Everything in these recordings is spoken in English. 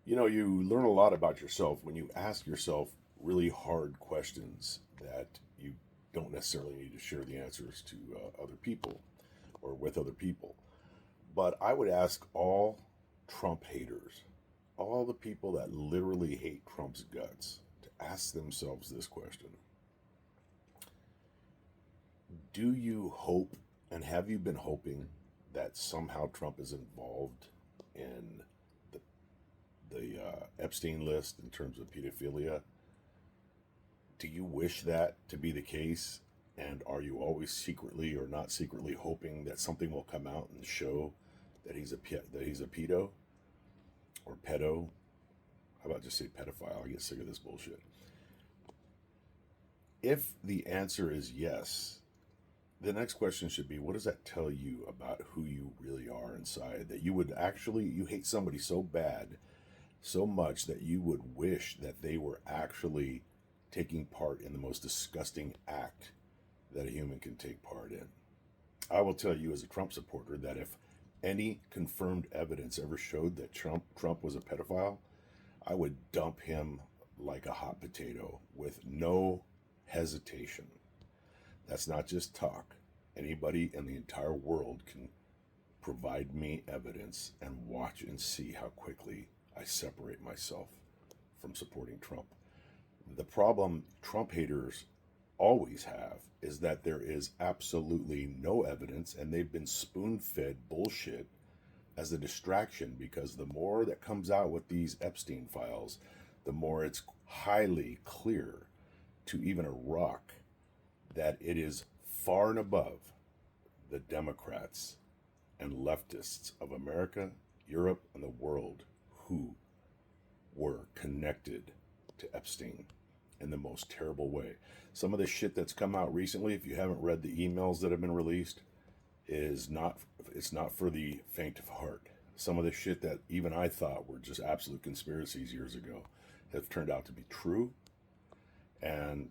You know, you learn a lot about yourself when you ask yourself really hard questions that you don't necessarily need to share the answers to other people or with other people. But I would ask all Trump haters, all the people that literally hate Trump's guts, to ask themselves this question. Do you hope and have you been hoping that somehow Trump is involved in the, the Epstein list in terms of pedophilia? Do you wish that to be the case? And are you always secretly or not secretly hoping that something will come out and show that he's a pedo or pedo? How about just say pedophile? I get sick of this bullshit. If the answer is yes, the next question should be, what does that tell you about who you really are inside? That you would actually, you hate somebody so bad, so much that you would wish that they were actually taking part in the most disgusting act that a human can take part in. I will tell you as a Trump supporter that if any confirmed evidence ever showed that Trump was a pedophile, I would dump him like a hot potato with no hesitation. That's not just talk. Anybody in the entire world can provide me evidence and watch and see how quickly I separate myself from supporting Trump. The problem Trump haters always have is that there is absolutely no evidence and they've been spoon fed bullshit as a distraction because the more that comes out with these Epstein files, the more it's highly clear to even a rock that it is far and above the Democrats and leftists of America, Europe, and the world who were connected to Epstein in the most terrible way. Some of the shit that's come out recently, if you haven't read the emails that have been released, is not it's not for the faint of heart. Some of the shit that even I thought were just absolute conspiracies years ago have turned out to be true. And,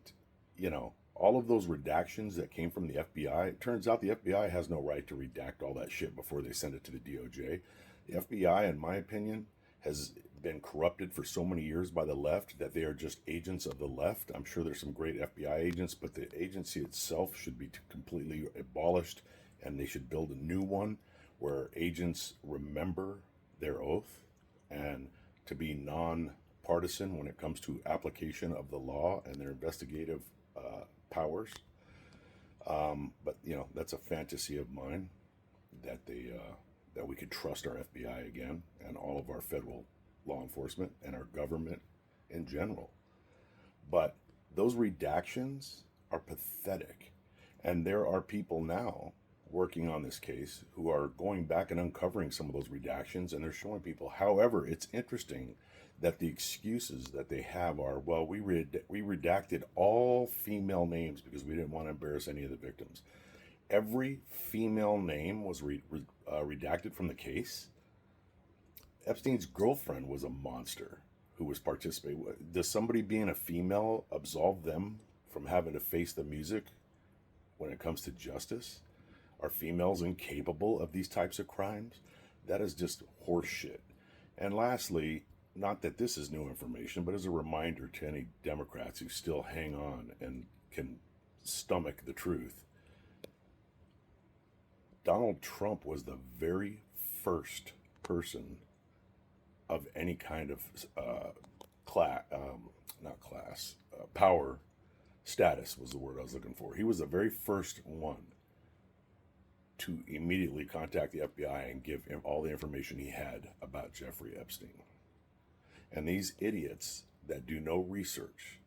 you know, all of those redactions that came from the FBI, it turns out the FBI has no right to redact all that shit before they send it to the DOJ. The FBI, in my opinion, has been corrupted for so many years by the left that they are just agents of the left. I'm sure there's some great FBI agents, but the agency itself should be completely abolished and they should build a new one where agents remember their oath and to be non-partisan when it comes to application of the law and their investigative powers. But you know, that's a fantasy of mine that that we could trust our FBI again and all of our federal law enforcement and our government in general. But those redactions are pathetic. And there are people now working on this case who are going back and uncovering some of those redactions and they're showing people. However, it's interesting that the excuses that they have are, well, we redacted all female names because we didn't want to embarrass any of the victims. Every female name was redacted from the case. Epstein's girlfriend was a monster who was participating. Does somebody being a female absolve them from having to face the music when it comes to justice? Are females incapable of these types of crimes? That is just horseshit. And lastly, not that this is new information, but as a reminder to any Democrats who still hang on and can stomach the truth, Donald Trump was the very first person of any kind of class, not class, power, status was the word I was looking for. He was the very first one to immediately contact the FBI and give him all the information he had about Jeffrey Epstein. And these idiots that do no research,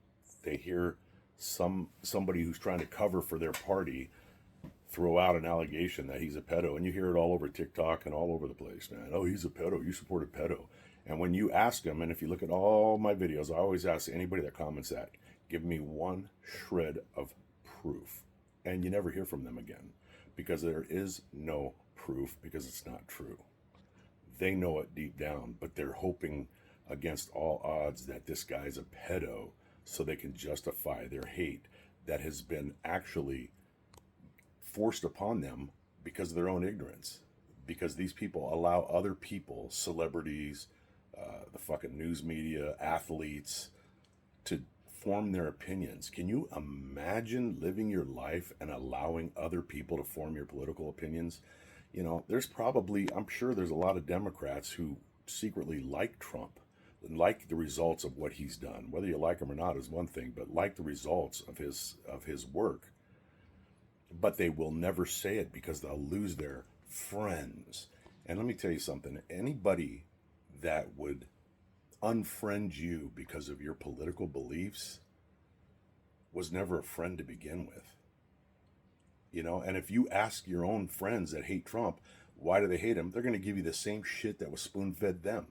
they hear somebody who's trying to cover for their party throw out an allegation that he's a pedo, and you hear it all over TikTok and all over the place, man. Oh, he's a pedo. You support a pedo. And when you ask them, and if you look at all my videos, I always ask anybody that comments that, give me one shred of proof. And you never hear from them again because there is no proof because it's not true. They know it deep down, but they're hoping against all odds that this guy's a pedo so they can justify their hate that has been actually forced upon them because of their own ignorance. Because these people allow other people, celebrities, the fucking news media, athletes, to form their opinions. Can you imagine living your life and allowing other people to form your political opinions? You know, there's probably, I'm sure there's a lot of Democrats who secretly like Trump, like the results of what he's done. Whether you like him or not is one thing, but like the results of his work. But they will never say it because they'll lose their friends. And let me tell you something, anybody that would unfriend you because of your political beliefs was never a friend to begin with. You know, and if you ask your own friends that hate Trump, why do they hate him? They're going to give you the same shit that was spoon fed them.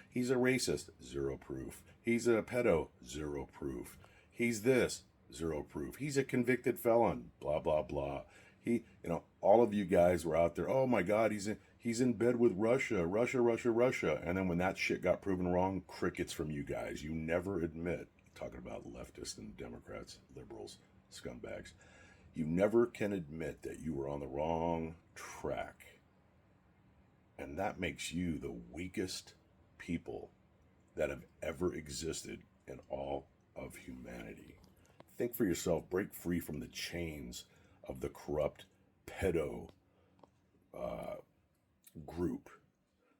He's a racist, zero proof. He's a pedo, zero proof. He's this, zero proof. He's a convicted felon, blah, blah, blah. All of you guys were out there, oh my God, he's in bed with Russia, Russia, Russia, Russia. And then when that shit got proven wrong, crickets from you guys. You never admit, talking about leftists and Democrats, liberals, scumbags, you never can admit that you were on the wrong track. And that makes you the weakest people that have ever existed in all of humanity. Think for yourself, break free from the chains of the corrupt pedo group,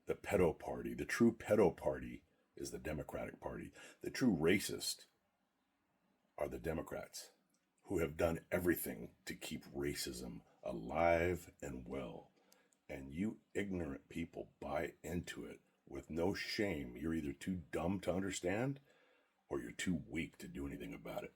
the pedo party. The true pedo party is the Democratic Party. The true racist are the Democrats, who have done everything to keep racism alive and well. And you ignorant people buy into it with no shame. You're either too dumb to understand or you're too weak to do anything about it.